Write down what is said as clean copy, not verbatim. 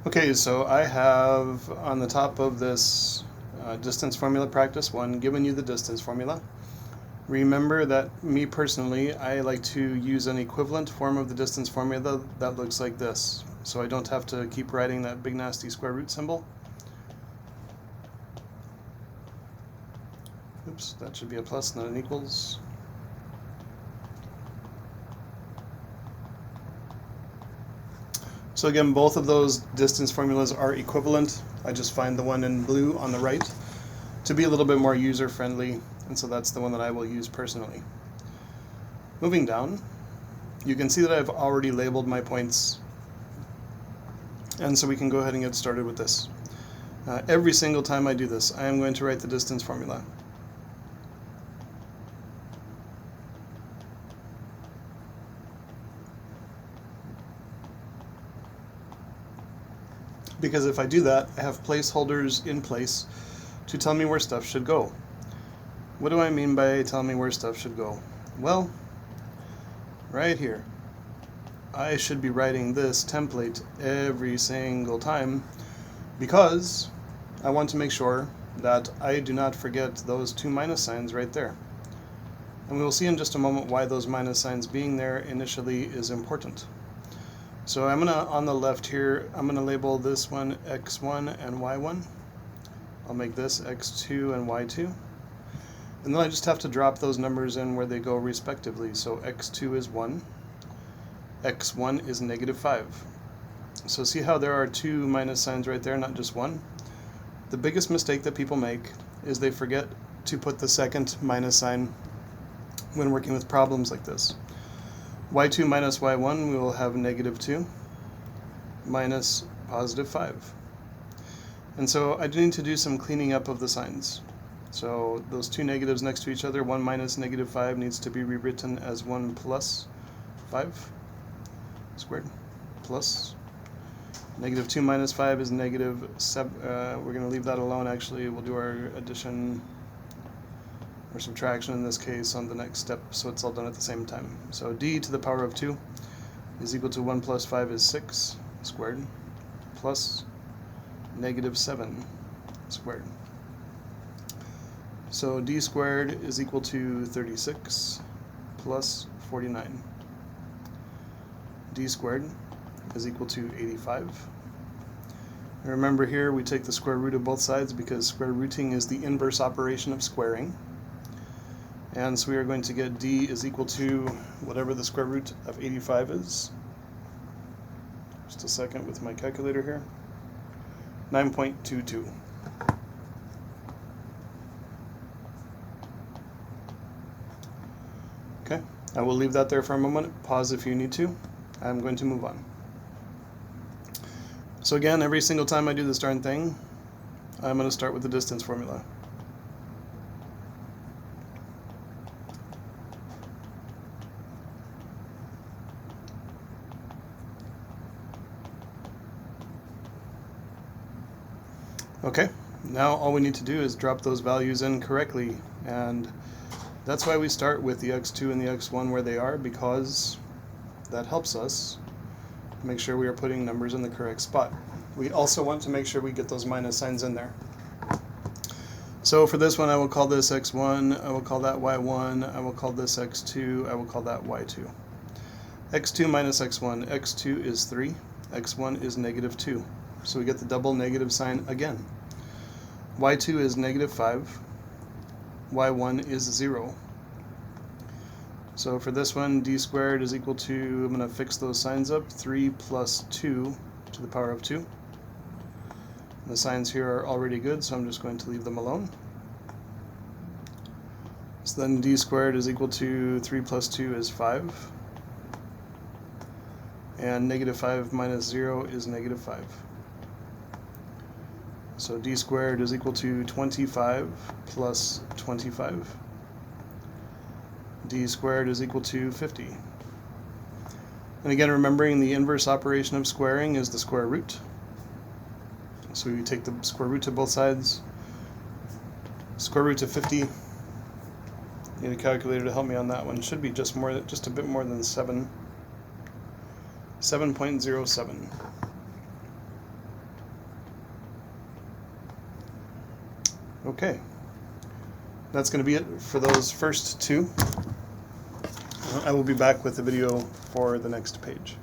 Okay, so I have on the top of this distance formula practice 1 given you the distance formula. Remember that me personally, I like to use an equivalent form of the distance formula that looks like this, so I don't have to keep writing that big nasty square root symbol. Oops, that should be a plus, not an equals. So again, both of those distance formulas are equivalent. I just find the one in blue on the right to be a little bit more user-friendly, and so that's the one that I will use personally. Moving down, you can see that I've already labeled my points, and so we can go ahead and get started with this. Every single time I do this, I am going to write the distance formula. Because if I do that, I have placeholders in place to tell me where stuff should go. What do I mean by tell me where stuff should go? Well, right here. I should be writing this template every single time because I want to make sure that I do not forget those two minus signs right there. And we will see in just a moment why those minus signs being there initially is important. So I'm gonna, on the left here, I'm gonna label this one x1 and y1. I'll make this x2 and y2. And then I just have to drop those numbers in where they go respectively. So x2 is 1, x1 is negative 5. So see how there are two minus signs right there, not just one? The biggest mistake that people make is they forget to put the second minus sign when working with problems like this. y2 minus y1, we will have negative 2 minus positive 5. And so I do need to do some cleaning up of the signs. So those two negatives next to each other, 1 minus negative 5 needs to be rewritten as 1 plus 5 squared plus negative 2 minus 5 is negative 7. We're going to leave that alone actually. We'll do our addition or subtraction in this case on the next step, so it's all done at the same time. So d to the power of 2 is equal to 1 plus 5 is 6 squared plus negative 7 squared. So d squared is equal to 36 plus 49. D squared is equal to 85. And remember here we take the square root of both sides because square rooting is the inverse operation of squaring. And so we are going to get d is equal to whatever the square root of 85 is. Just a second with my calculator here. 9.22. Okay, I will leave that there for a moment. Pause if you need to. I'm going to move on. So again, every single time I do this darn thing, I'm going to start with the distance formula. Okay, now all we need to do is drop those values in correctly, and that's why we start with the x2 and the x1 where they are, because that helps us make sure we are putting numbers in the correct spot. We also want to make sure we get those minus signs in there. So for this one, I will call this x1, I will call that y1, I will call this x2, I will call that y2. x2 minus x1, x2 is 3, x1 is negative 2. So we get the double negative sign again. y2 is negative 5, y1 is 0. So for this one, d squared is equal to, I'm going to fix those signs up, 3 plus 2 to the power of 2. The signs here are already good, so I'm just going to leave them alone. So then d squared is equal to 3 plus 2 is 5. And negative 5 minus 0 is negative 5. So d squared is equal to 25 plus 25. D squared is equal to 50. And again, remembering the inverse operation of squaring is the square root. So we take the square root to both sides. Square root of 50. Need a calculator to help me on that one. Should be just a bit more than 7. 7.07. Okay, that's going to be it for those first two. I will be back with the video for the next page.